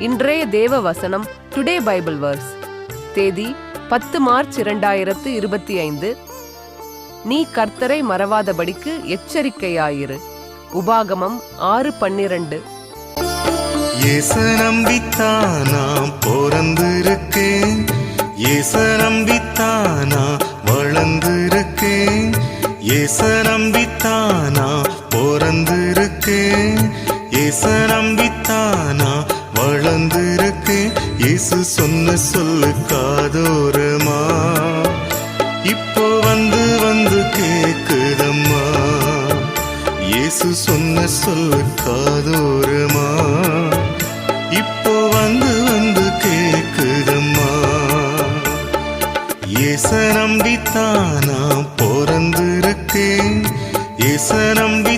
இன்றைய தேவ வசனம் டுடே பைபிள் வேர்ஸ். தேதி 10 மார்ச் 2025. நீ கர்த்தரை மறவாதபடிக்கு எச்சரிக்கையாயிரு. உபாகமம் 6:12. ஏச நம்பித்தானா பிறந்திருக்கேன், ஏச நம்பித்தானா வளர்ந்திருக்கேன், ஏச நம்பித்தானா பிறந்திருக்கேன், ஏச நம்பித்தானா வளர்ந்திருக்கேன். இயேசு சொன்ன சொல்லு காதோரமா இப்போ வந்து வந்து கேக்குதம்மா. இயேசு சொன்ன சொல்லு காதோரமா இப்போ வந்து வந்து கேக்குதம்மா. ஏச நம்பித்தானா பிறந்திருக்கேன், ஏச நம்பி